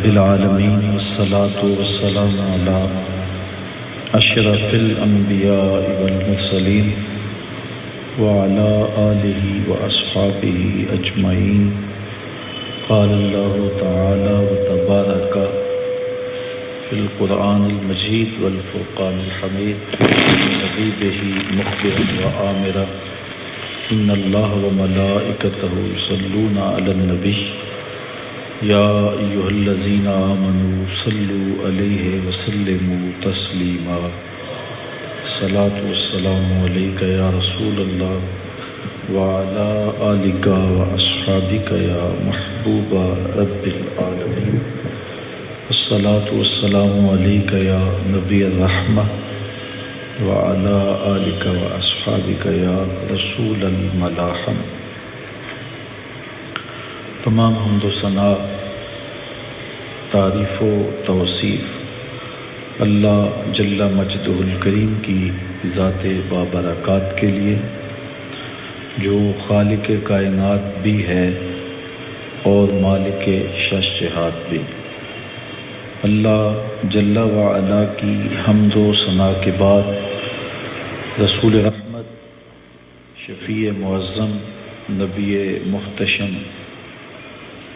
العالمين والصلاة والسلام على أشرف الأنبياء والمرسلين وعلى آله وأصحابه أجمعين. قال الله تعالى وتبارك في القرآن المجيد والفرقان الحميد حبيبه مخبرا وآمرا إن الله وملائكته يصلون على النبي يا أيها الذين آمنوا صلوا عليه وسلموا تسليما. الصلاة والسلام عليك يا رسول الله وعلى آلك وأصحابك يا محبوب رب العالمين. الصلاة والسلام عليك يا نبي الرحمة وعلى آلك وأصحابك يا رسول الملاحم. تمام حمد و ثنا، تعریف و توصیف اللہ جل مجدہ الکریم کی ذات بابرکات کے لیے، جو خالق کائنات بھی ہے اور مالک شش جہات بھی۔ اللہ جل وعلا کی حمد و ثنا کے بعد رسول رحمت، شفیع معظم، نبی محتشم،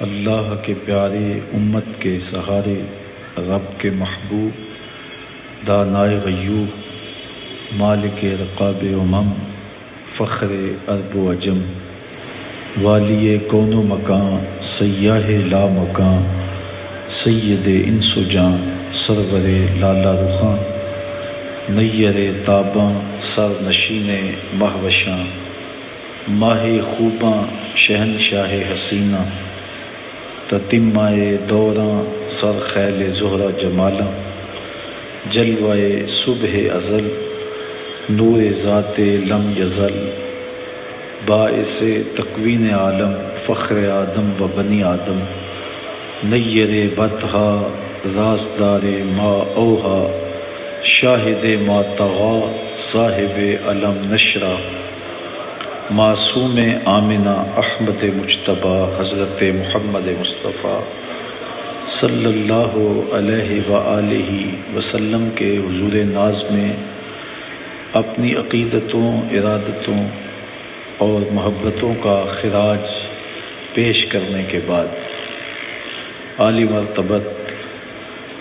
اللہ کے پیارے، امت کے سہارے، رب کے محبوب، دانائے غیوب، مالک رقاب امم، فخر عرب و عجم، والی کون و مکان، سیاہ لا مکان، سید انس و جان، سرور لالا رخاں، نیر تاباں، سر نشین مہوشاں، ماہ خوباں، شہنشاہ حسینہ، تتمائے دوراں، سر خیل زہرہ جمالاں، جلوائے صبح ازل، نور ذات لم یزل، باعث تکوین عالم، فخر آدم و بنی آدم، نیر بطحا، رازدار ما اوہا، شاہد ما طغا، صاحب علم نشرہ، معصوم آمنہ، احمد مجتبیٰ، حضرت محمد مصطفیٰ صلی اللہ علیہ وآلہ وسلم کے حضور ناز میں اپنی عقیدتوں، ارادتوں اور محبتوں کا خراج پیش کرنے کے بعد عالی مرتبت،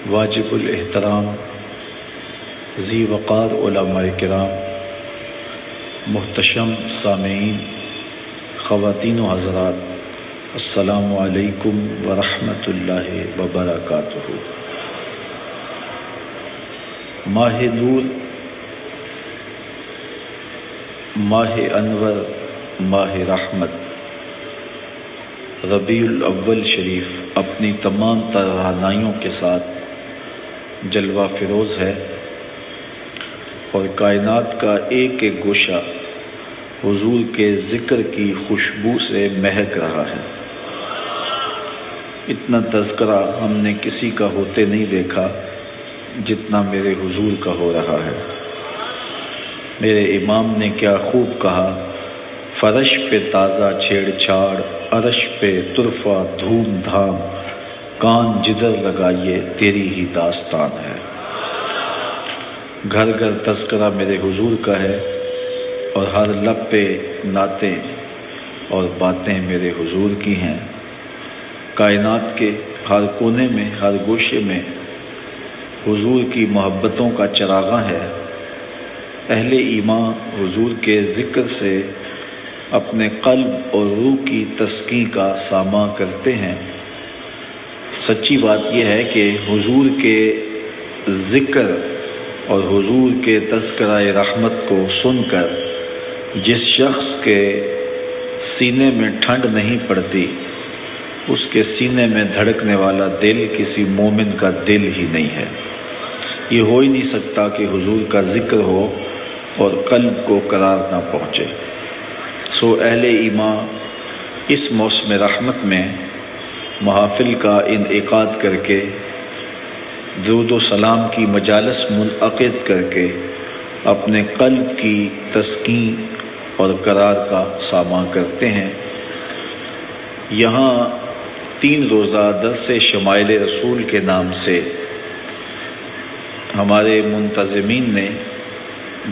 واجب الاحترام، ذی وقار علماء کرام، محتشم سامعین، خواتین و حضرات، السلام علیکم ورحمۃ اللہ وبرکاتہ۔ ماہ نور، ماہ انور، ماہ رحمت، ربیع الاول شریف اپنی تمام توانائیوں کے ساتھ جلوہ فروز ہے اور کائنات کا ایک ایک گوشہ حضور کے ذکر کی خوشبو سے مہک رہا ہے۔ اتنا تذکرہ ہم نے کسی کا ہوتے نہیں دیکھا جتنا میرے حضور کا ہو رہا ہے۔ میرے امام نے کیا خوب کہا، فرش پہ تازہ چھیڑ چھاڑ، عرش پہ طرفہ دھوم دھام، کان جدھر لگائیے تیری ہی داستان ہے۔ گھر گھر تذکرہ میرے حضور کا ہے اور ہر لب پہ نعتیں اور باتیں میرے حضور کی ہیں۔ کائنات کے ہر کونے میں، ہر گوشے میں حضور کی محبتوں کا چراغاں ہے۔ اہل ایمان حضور کے ذکر سے اپنے قلب اور روح کی تسکین کا ساماں کرتے ہیں۔ سچی بات یہ ہے کہ حضور کے ذکر اور حضور کے تذکرہ رحمت کو سن کر جس شخص کے سینے میں ٹھنڈ نہیں پڑتی، اس کے سینے میں دھڑکنے والا دل کسی مومن کا دل ہی نہیں ہے۔ یہ ہو ہی نہیں سکتا کہ حضور کا ذکر ہو اور قلب کو قرار نہ پہنچے۔ سو اہل ایمان اس موسم رحمت میں محافل کا انعقاد کر کے، درود و سلام کی مجالس منعقد کر کے اپنے قلب کی تسکین اور قرار کا ساماں کرتے ہیں۔ یہاں 3 روزہ درس شمائل رسول کے نام سے ہمارے منتظمین نے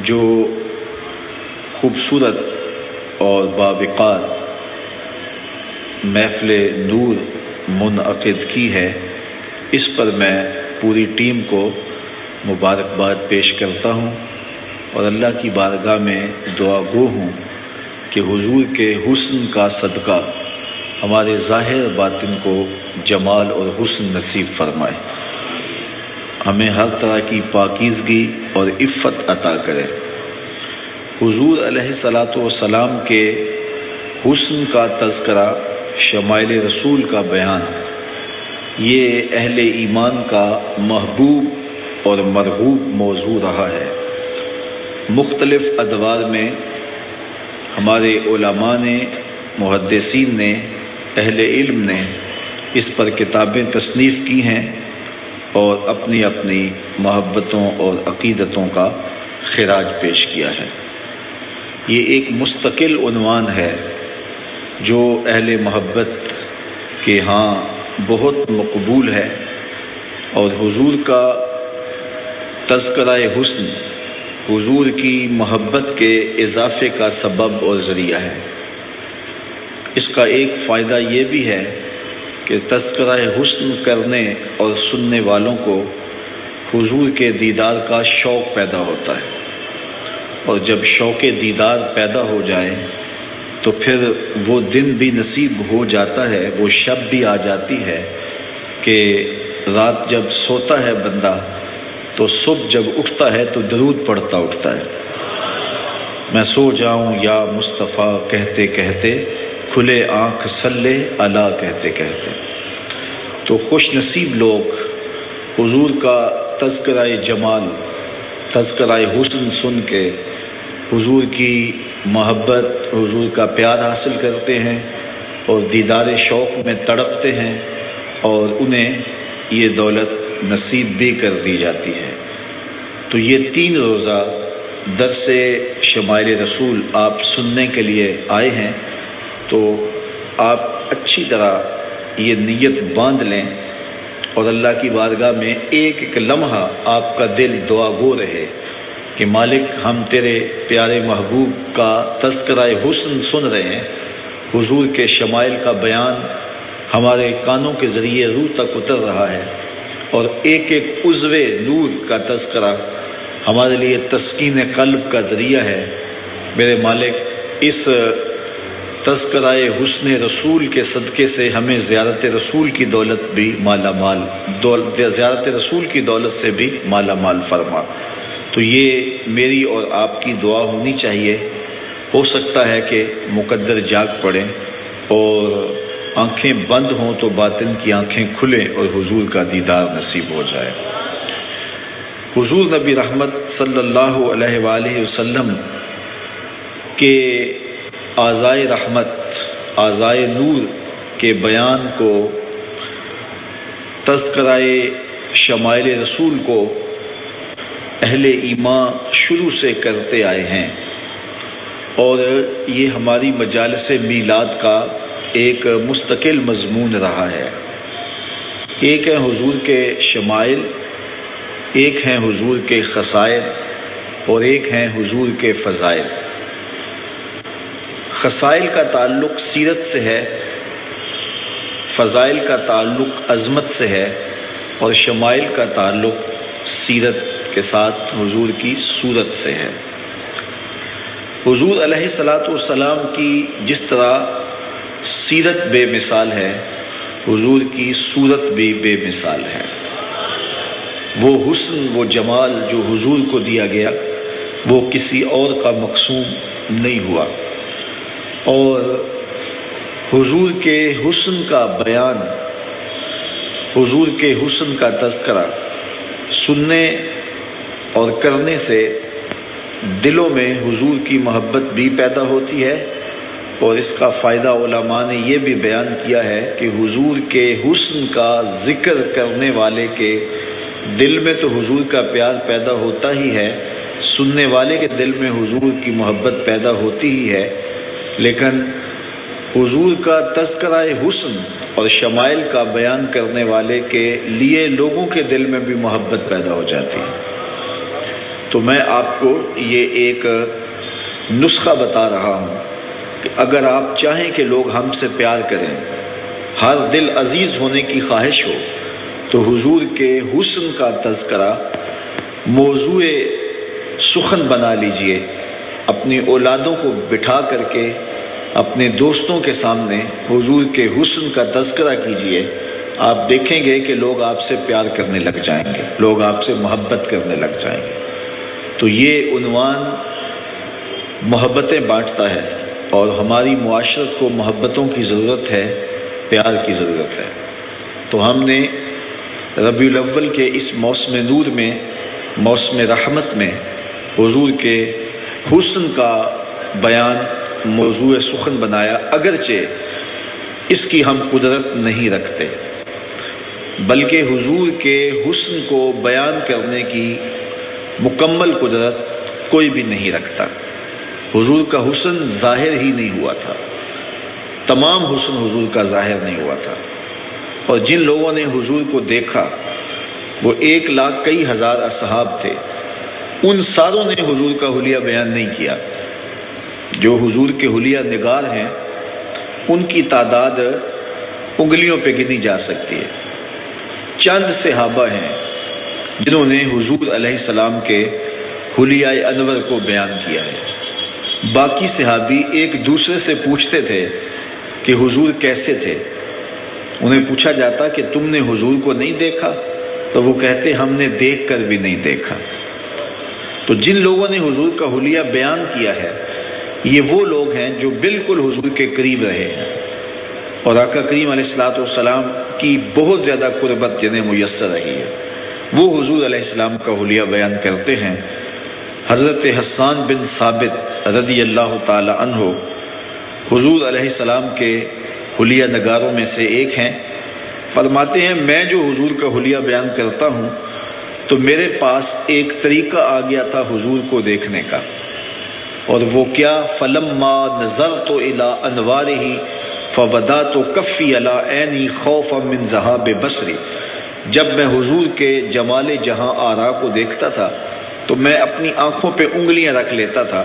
جو خوبصورت اور باوقار محفل نور منعقد کی ہے، اس پر میں پوری ٹیم کو مبارکباد پیش کرتا ہوں اور اللہ کی بارگاہ میں دعا گو ہوں کہ حضور کے حسن کا صدقہ ہمارے ظاہر باطن کو جمال اور حسن نصیب فرمائے، ہمیں ہر طرح کی پاکیزگی اور عفت عطا کرے۔ حضور علیہ الصلاۃ والسلام کے حسن کا تذکرہ، شمائل رسول کا بیان، یہ اہل ایمان کا محبوب اور مرغوب موضوع رہا ہے۔ مختلف ادوار میں ہمارے علماء نے، محدثین نے، اہل علم نے اس پر کتابیں تصنیف کی ہیں اور اپنی اپنی محبتوں اور عقیدتوں کا خراج پیش کیا ہے۔ یہ ایک مستقل عنوان ہے جو اہل محبت کے ہاں بہت مقبول ہے، اور حضور کا تذکرہ حسن حضور کی محبت کے اضافے کا سبب اور ذریعہ ہے۔ اس کا ایک فائدہ یہ بھی ہے کہ تذکرہ حسن کرنے اور سننے والوں کو حضور کے دیدار کا شوق پیدا ہوتا ہے، اور جب شوق دیدار پیدا ہو جائے تو پھر وہ دن بھی نصیب ہو جاتا ہے، وہ شب بھی آ جاتی ہے کہ رات جب سوتا ہے بندہ تو صبح جب اٹھتا ہے تو درود پڑھتا اٹھتا ہے۔ میں سو جاؤں یا مصطفیٰ کہتے کہتے، کھلے آنکھ صلی اللہ کہتے کہتے۔ تو خوش نصیب لوگ حضور کا تذکرہ جمال، تذکرہ حسن سن کے حضور کی محبت، حضور کا پیار حاصل کرتے ہیں اور دیدار شوق میں تڑپتے ہیں، اور انہیں یہ دولت نصیب بھی کر دی جاتی ہے۔ تو یہ 3 روزہ درس شمائل رسول آپ سننے کے لیے آئے ہیں، تو آپ اچھی طرح یہ نیت باندھ لیں اور اللہ کی بارگاہ میں ایک ایک لمحہ آپ کا دل دعا گو رہے کہ مالک ہم تیرے پیارے محبوب کا تذکرہ حسن سن رہے ہیں، حضور کے شمائل کا بیان ہمارے کانوں کے ذریعے روح تک اتر رہا ہے، اور ایک ایک عضو نور کا تذکرہ ہمارے لیے تسکین قلب کا ذریعہ ہے۔ میرے مالک اس تذکرہ حسن رسول کے صدقے سے ہمیں زیارت رسول کی دولت بھی مالا مال، زیارت رسول کی دولت سے بھی مالا مال فرما۔ تو یہ میری اور آپ کی دعا ہونی چاہیے۔ ہو سکتا ہے کہ مقدر جاگ پڑیں اور آنکھیں بند ہوں تو باطن کی آنکھیں کھلیں اور حضور کا دیدار نصیب ہو جائے۔ حضور نبی رحمت صلی اللہ علیہ وآلہ وسلم کے اعضائے رحمت، اعضائے نور کے بیان کو، تذکرہ شمائل رسول کو اہل ایمان شروع سے کرتے آئے ہیں، اور یہ ہماری مجالس میلاد کا ایک مستقل مضمون رہا ہے۔ ایک ہے حضور کے شمائل، ایک ہیں حضور کے خصائل، اور ایک ہیں حضور کے فضائل۔ خصائل کا تعلق سیرت سے ہے، فضائل کا تعلق عظمت سے ہے، اور شمائل کا تعلق سیرت کے ساتھ حضور کی صورت سے ہے۔ حضور علیہ الصلاۃ والسلام کی جس طرح سیرت بے مثال ہے، حضور کی صورت بھی بے مثال ہے۔ وہ حسن، وہ جمال جو حضور کو دیا گیا وہ کسی اور کا مقسوم نہیں ہوا، اور حضور کے حسن کا بیان، حضور کے حسن کا تذکرہ سننے اور کرنے سے دلوں میں حضور کی محبت بھی پیدا ہوتی ہے، اور اس کا فائدہ علماء نے یہ بھی بیان کیا ہے کہ حضور کے حسن کا ذکر کرنے والے کے دل میں تو حضور کا پیار پیدا ہوتا ہی ہے، سننے والے کے دل میں حضور کی محبت پیدا ہوتی ہی ہے، لیکن حضور کا تذکرہ حسن اور شمائل کا بیان کرنے والے کے لیے لوگوں کے دل میں بھی محبت پیدا ہو جاتی ہے۔ تو میں آپ کو یہ ایک نسخہ بتا رہا ہوں کہ اگر آپ چاہیں کہ لوگ ہم سے پیار کریں، ہر دل عزیز ہونے کی خواہش ہو، تو حضور کے حسن کا تذکرہ موضوع سخن بنا لیجئے، اپنی اولادوں کو بٹھا کر کے اپنے دوستوں کے سامنے حضور کے حسن کا تذکرہ کیجئے، آپ دیکھیں گے کہ لوگ آپ سے پیار کرنے لگ جائیں گے، لوگ آپ سے محبت کرنے لگ جائیں گے۔ تو یہ عنوان محبتیں بانٹتا ہے، اور ہماری معاشرت کو محبتوں کی ضرورت ہے، پیار کی ضرورت ہے۔ تو ہم نے ربیع الاول کے اس موسم نور میں، موسم رحمت میں حضور کے حسن کا بیان موضوع سخن بنایا، اگرچہ اس کی ہم قدرت نہیں رکھتے، بلکہ حضور کے حسن کو بیان کرنے کی مکمل قدرت کوئی بھی نہیں رکھتا۔ حضور کا حسن ظاہر ہی نہیں ہوا تھا، تمام حسن حضور کا ظاہر نہیں ہوا تھا، اور جن لوگوں نے حضور کو دیکھا وہ 1,00,000 کئی ہزار اصحاب تھے، ان ساروں نے حضور کا حلیہ بیان نہیں کیا۔ جو حضور کے حلیہ نگار ہیں ان کی تعداد انگلیوں پہ گنی جا سکتی ہے۔ چند صحابہ ہیں جنہوں نے حضور علیہ السلام کے حلیہ انور کو بیان کیا ہے۔ باقی صحابی ایک دوسرے سے پوچھتے تھے کہ حضور کیسے تھے۔ انہیں پوچھا جاتا کہ تم نے حضور کو نہیں دیکھا، تو وہ کہتے ہم نے دیکھ کر بھی نہیں دیکھا۔ تو جن لوگوں نے حضور کا حلیہ بیان کیا ہے، یہ وہ لوگ ہیں جو بالکل حضور کے قریب رہے ہیں، اور آقا کریم علیہ الصلوۃ والسلام کی بہت زیادہ قربت جنہیں میسر رہی ہے، وہ حضور علیہ السلام کا حلیہ بیان کرتے ہیں۔ حضرت حسان بن ثابت رضی اللہ تعالی عنہ حضور علیہ السلام کے حلیہ نگاروں میں سے ایک ہیں۔ فرماتے ہیں میں جو حضور کا حلیہ بیان کرتا ہوں تو میرے پاس ایک طریقہ آ گیا تھا حضور کو دیکھنے کا، اور وہ کیا؟ فلما نظرت الی انوارہ فودعت کفی علی عینی خوفا من ذہاب بصری، جب میں حضور کے جمال جہاں آرا کو دیکھتا تھا تو میں اپنی آنکھوں پہ انگلیاں رکھ لیتا تھا،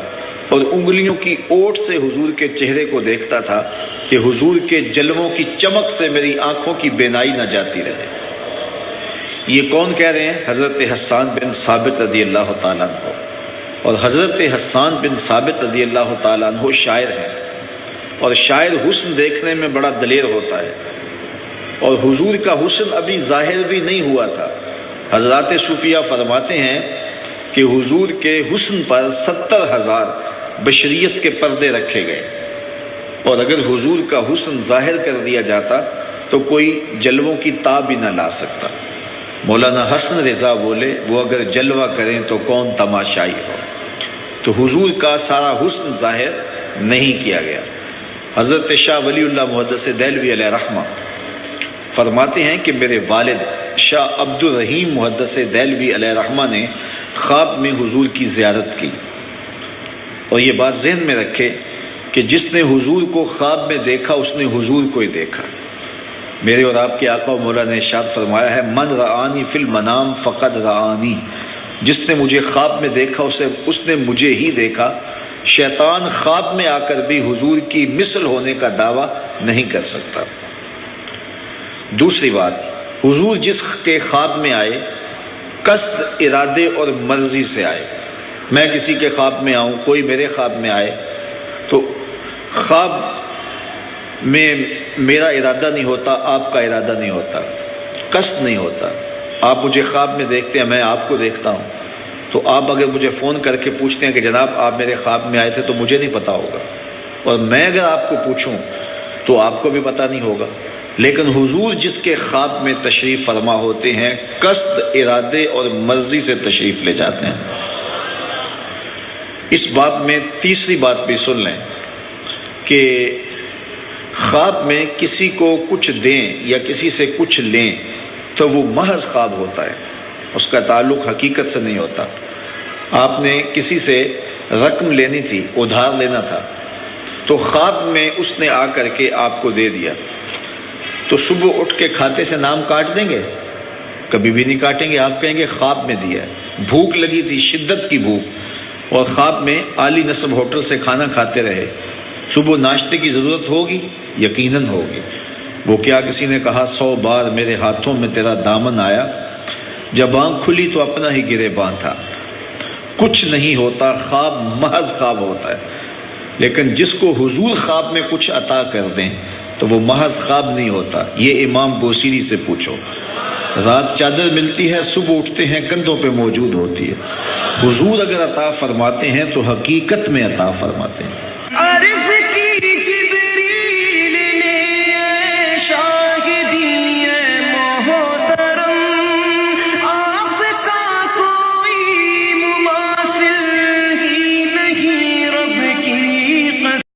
اور انگلیوں کی اوٹ سے حضور کے چہرے کو دیکھتا تھا کہ حضور کے جلووں کی چمک سے میری آنکھوں کی بینائی نہ جاتی رہے۔ یہ کون کہہ رہے ہیں؟ حضرت حسان بن ثابت رضی اللہ تعالیٰ عنہ۔ اور حضرت حسان بن ثابت رضی اللہ تعالیٰ عنہ شاعر ہیں، اور شاعر حسن دیکھنے میں بڑا دلیر ہوتا ہے، اور حضور کا حسن ابھی ظاہر بھی نہیں ہوا تھا۔ حضرات صوفیہ فرماتے ہیں کہ حضور کے حسن پر 70,000 بشریت کے پردے رکھے گئے، اور اگر حضور کا حسن ظاہر کر دیا جاتا تو کوئی جلووں کی تاب بھی نہ لا سکتا۔ مولانا حسن رضا بولے وہ اگر جلوہ کریں تو کون تماشائی ہو۔ تو حضور کا سارا حسن ظاہر نہیں کیا گیا۔ حضرت شاہ ولی اللہ محدث دہلوی علیہ رحمہ فرماتے ہیں کہ میرے والد شاہ عبد الرحیم محدث دہلوی علیہ رحمہ نے خواب میں حضور کی زیارت کی، اور یہ بات ذہن میں رکھے کہ جس نے حضور کو خواب میں دیکھا اس نے حضور کو ہی دیکھا۔ میرے اور آپ کے آقا و مولا نے ارشاد فرمایا ہے من رآنی فی المنام فقد رآنی، جس نے مجھے خواب میں دیکھا اس نے مجھے ہی دیکھا۔ شیطان خواب میں آ کر بھی حضور کی مثل ہونے کا دعویٰ نہیں کر سکتا۔ دوسری بات، حضور جس کے خواب میں آئے قصد، ارادے اور مرضی سے آئے۔ میں کسی کے خواب میں آؤں، کوئی میرے خواب میں آئے، تو خواب میں میرا ارادہ نہیں ہوتا، آپ کا ارادہ نہیں ہوتا، قصد نہیں ہوتا۔ آپ مجھے خواب میں دیکھتے ہیں، میں آپ کو دیکھتا ہوں، تو آپ اگر مجھے فون کر کے پوچھتے ہیں کہ جناب آپ میرے خواب میں آئے تھے تو مجھے نہیں پتا ہوگا، اور میں اگر آپ کو پوچھوں تو آپ کو بھی پتا نہیں ہوگا۔ لیکن حضور جس کے خواب میں تشریف فرما ہوتے ہیں قصد، ارادے اور مرضی سے تشریف لے جاتے ہیں۔ اس بات میں تیسری بات بھی سن لیں کہ خواب میں کسی کو کچھ دیں یا کسی سے کچھ لیں تو وہ محض خواب ہوتا ہے، اس کا تعلق حقیقت سے نہیں ہوتا۔ آپ نے کسی سے رقم لینی تھی، ادھار لینا تھا، تو خواب میں اس نے آ کر کے آپ کو دے دیا، تو صبح اٹھ کے کھاتے سے نام کاٹ دیں گے؟ کبھی بھی نہیں کاٹیں گے. آپ کہیں گے خواب میں دیا ہے. بھوک لگی تھی، شدت کی بھوک، اور خواب میں عالی نسب ہوٹل سے کھانا کھاتے رہے. صبح ناشتے کی ضرورت ہوگی؟ یقیناً ہوگی. وہ کیا کسی نے کہا 100 بار میرے ہاتھوں میں تیرا دامن آیا، جب آنکھ کھلی تو اپنا ہی گریباں تھا. کچھ نہیں ہوتا، خواب محض خواب ہوتا ہے. لیکن جس کو حضور خواب میں کچھ عطا کر دیں تو وہ محض خواب نہیں ہوتا. یہ امام بوصیری سے پوچھو. رات چادر ملتی ہے، صبح اٹھتے ہیں کندھوں پہ موجود ہوتی ہے. حضور اگر عطا فرماتے ہیں تو حقیقت میں عطا فرماتے ہیں.